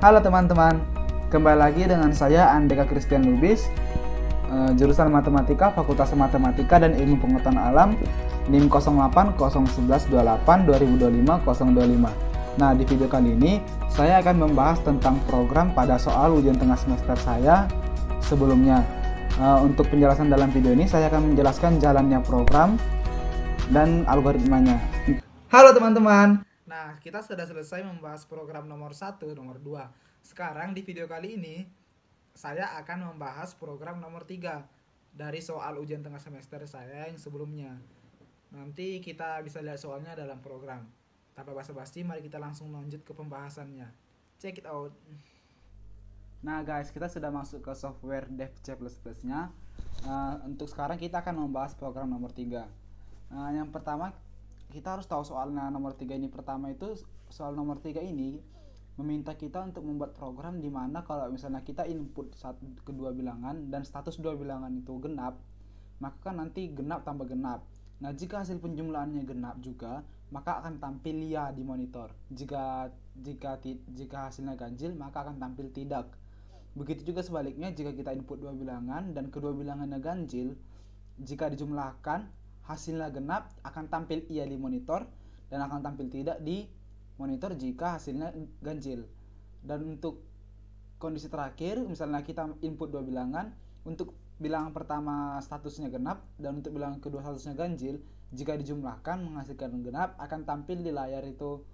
Halo teman-teman, kembali lagi dengan saya Andeka Christian Lubis, jurusan Matematika, Fakultas Matematika dan Ilmu Pengetahuan Alam, NIM 08 011 28 2025 025. Nah, di video kali ini saya akan membahas tentang program pada soal ujian tengah semester saya sebelumnya. Untuk penjelasan dalam video ini saya akan menjelaskan jalannya program dan algoritmanya. Halo teman-teman. Nah, kita sudah selesai membahas program nomor 1, nomor 2. Sekarang di video kali ini saya akan membahas program nomor 3 dari soal ujian tengah semester saya yang sebelumnya. Nanti kita bisa lihat soalnya dalam program. Tanpa basa-basi, mari kita langsung lanjut ke pembahasannya. Check it out. Nah guys, kita sudah masuk ke software dev C++ nya. Untuk sekarang kita akan membahas program nomor 3. Yang pertama, kita harus tahu soalnya nomor 3 ini. Pertama itu, soal nomor 3 ini meminta kita untuk membuat program di mana kalau misalnya kita input kedua bilangan dan status dua bilangan itu genap, maka kan nanti genap tambah genap. Nah, jika hasil penjumlahannya genap juga, maka akan tampil ya di monitor. Jika hasilnya ganjil, maka akan tampil tidak. Begitu juga sebaliknya, jika kita input dua bilangan dan kedua bilangannya ganjil, jika dijumlahkan hasilnya genap, akan tampil iya di monitor dan akan tampil tidak di monitor jika hasilnya ganjil. Dan untuk kondisi terakhir, misalnya kita input dua bilangan, untuk bilangan pertama statusnya genap dan untuk bilangan kedua statusnya ganjil, jika dijumlahkan menghasilkan genap, akan tampil di layar itu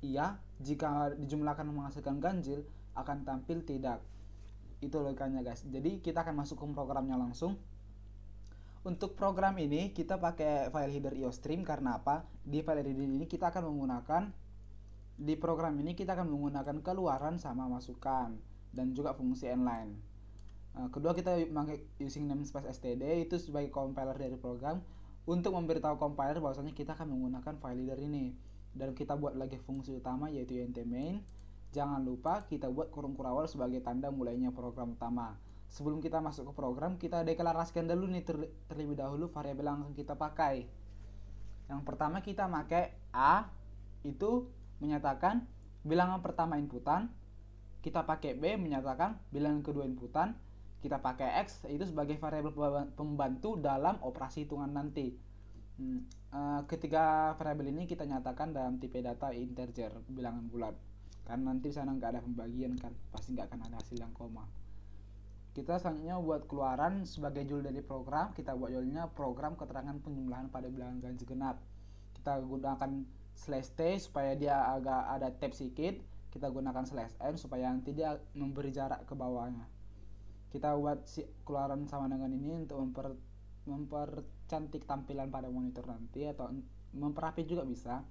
iya. Jika dijumlahkan menghasilkan ganjil, akan tampil tidak. Itu logikanya guys. Jadi kita akan masuk ke programnya langsung. Untuk program ini kita pakai file header IOStream. Karena apa? Di file header ini kita akan menggunakan, di program ini kita akan menggunakan keluaran sama masukan dan juga fungsi inline. Kedua, kita pakai using namespace std itu sebagai compiler dari program untuk memberitahu compiler bahwasanya kita akan menggunakan file header ini. Dan kita buat lagi fungsi utama yaitu int main. Jangan lupa kita buat kurung kurawal sebagai tanda mulainya program utama. Sebelum kita masuk ke program, kita deklarasikan dulu nih terlebih dahulu variabel yang akan kita pakai. Yang pertama kita pakai A, itu menyatakan bilangan pertama inputan. Kita pakai B, menyatakan bilangan kedua inputan. Kita pakai X, itu sebagai variabel pembantu dalam operasi hitungan nanti. Ketiga variabel ini kita nyatakan dalam tipe data integer, bilangan bulat. Karena nanti sana nggak ada pembagian kan, pasti nggak akan ada hasil yang koma. Kita selanjutnya buat keluaran sebagai judul dari program. Kita buat judulnya program keterangan penjumlahan pada bilangan ganjil genap. Kita gunakan /t supaya dia agak ada tab sedikit. Kita gunakan /n supaya nanti dia memberi jarak ke bawahnya. Kita buat keluaran sama dengan ini untuk mempercantik tampilan pada monitor nanti, atau memperapi juga bisa.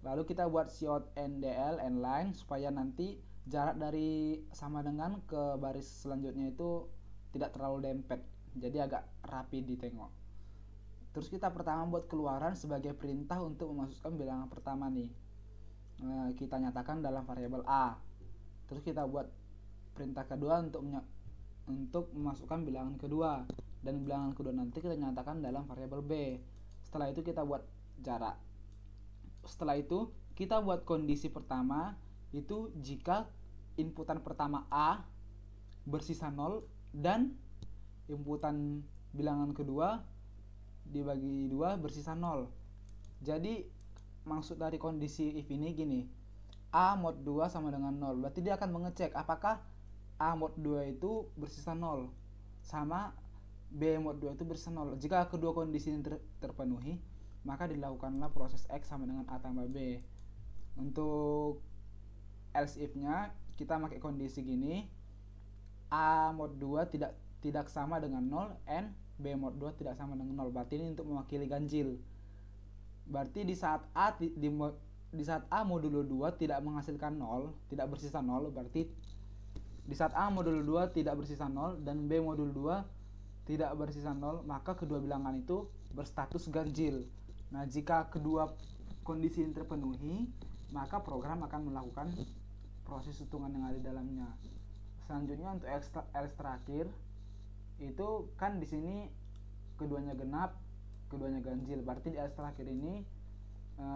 Lalu kita buat count_ndl inline supaya nanti jarak dari sama dengan ke baris selanjutnya itu tidak terlalu dempet, jadi agak rapi ditengok. Terus kita pertama buat keluaran sebagai perintah untuk memasukkan bilangan pertama nih. Kita nyatakan dalam variabel A. Terus kita buat perintah kedua untuk memasukkan bilangan kedua, dan bilangan kedua nanti kita nyatakan dalam variabel B. Setelah itu kita buat jarak. Setelah itu kita buat kondisi pertama, itu jika inputan pertama A bersisa 0 dan inputan bilangan kedua dibagi 2 bersisa 0. Jadi maksud dari kondisi if ini gini, A mod 2 sama dengan 0. Berarti dia akan mengecek apakah A mod 2 itu bersisa 0 sama B mod 2 itu bersisa 0. Jika kedua kondisi ini terpenuhi, maka dilakukanlah proses X sama dengan A tambah B. Untuk else if nya kita pakai kondisi gini, A mod 2 tidak sama dengan 0 and B mod 2 tidak sama dengan 0. Berarti ini untuk mewakili ganjil. Berarti di saat A modulo 2 tidak menghasilkan 0, tidak bersisa 0, berarti di saat A modulo 2 tidak bersisa 0 dan B modulo 2 tidak bersisa 0, maka kedua bilangan itu berstatus ganjil. Nah, jika kedua kondisi ini terpenuhi, maka program akan melakukan proses hitungan yang ada di dalamnya. Selanjutnya untuk else terakhir, itu kan di sini keduanya genap, keduanya ganjil. Berarti di else terakhir ini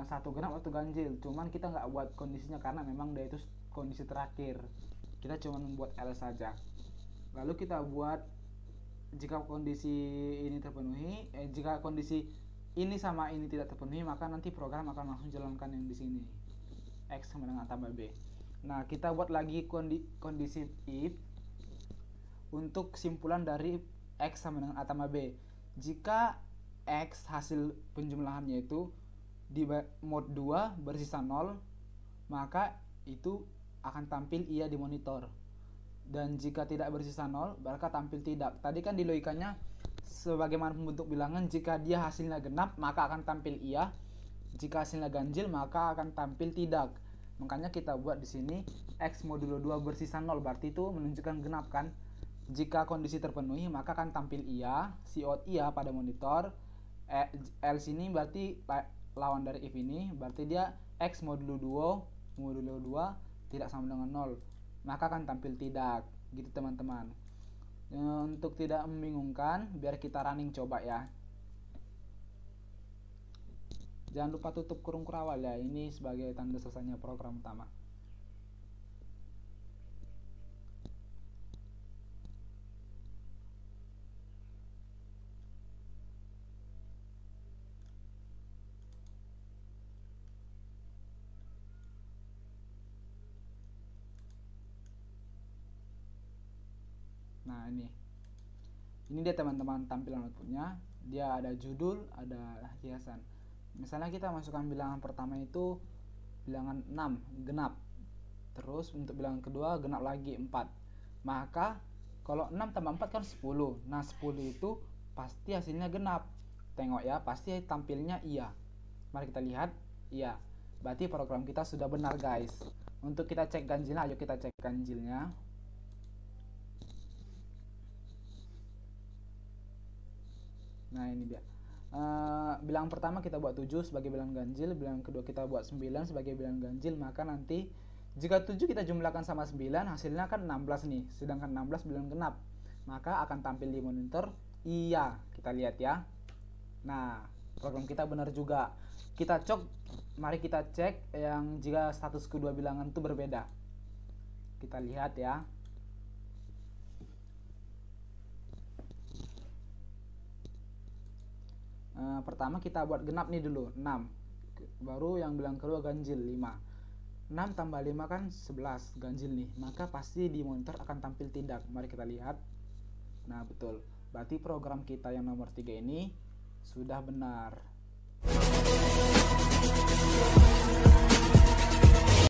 satu genap atau ganjil. Cuman kita nggak buat kondisinya karena memang dia itu kondisi terakhir. Kita cuma membuat L saja. Lalu kita buat jika kondisi ini terpenuhi, jika kondisi ini sama ini tidak terpenuhi, maka nanti program akan langsung jalankan yang di sini. X sama dengan A tambah B. Nah, kita buat lagi kondisi if untuk kesimpulan dari X sama dengan A tambah B. Jika X hasil penjumlahannya itu di mode 2 bersisa 0, maka itu akan tampil iya di monitor. Dan jika tidak bersisa 0, maka tampil tidak. Tadi kan di logikanya sebagaimana pembentuk bilangan, jika dia hasilnya genap maka akan tampil iya, jika hasilnya ganjil maka akan tampil tidak. Makanya kita buat di sini X modulo 2 bersisa 0, berarti itu menunjukkan genap kan. Jika kondisi terpenuhi maka akan tampil iya, cout iya pada monitor. Else ini berarti lawan dari if ini, berarti dia X modulo 2 tidak sama dengan 0, maka akan tampil tidak. Gitu teman-teman. Untuk tidak membingungkan, biar kita running coba ya. Jangan lupa tutup kurung kurawal ya, ini sebagai tanda selesainya program utama. Nah, ini dia teman-teman tampilan outputnya. Dia ada judul, ada hiasan. Misalnya kita masukkan bilangan pertama itu bilangan 6 genap, terus untuk bilangan kedua genap lagi 4, maka kalau 6 tambah 4 kan 10. Nah 10 itu pasti hasilnya genap. Tengok ya, pasti tampilnya iya. Mari kita lihat, iya. Berarti program kita sudah benar guys. Untuk kita cek ganjilnya, ayo kita cek ganjilnya. Nah ini dia. Bilangan pertama kita buat 7 sebagai bilangan ganjil, bilangan kedua kita buat 9 sebagai bilangan ganjil, maka nanti jika 7 kita jumlahkan sama 9 hasilnya kan 16 nih, sedangkan 16 bilangan genap, maka akan tampil di monitor iya. Kita lihat ya. Nah program kita benar juga. Mari kita cek yang jika status kedua bilangan itu berbeda. Kita lihat ya. Pertama kita buat genap nih dulu 6, baru yang bilang kedua ganjil 5. 6 tambah 5 kan 11 ganjil nih, maka pasti di monitor akan tampil tidak. Mari kita lihat. Nah betul, berarti program kita yang nomor 3 ini sudah benar.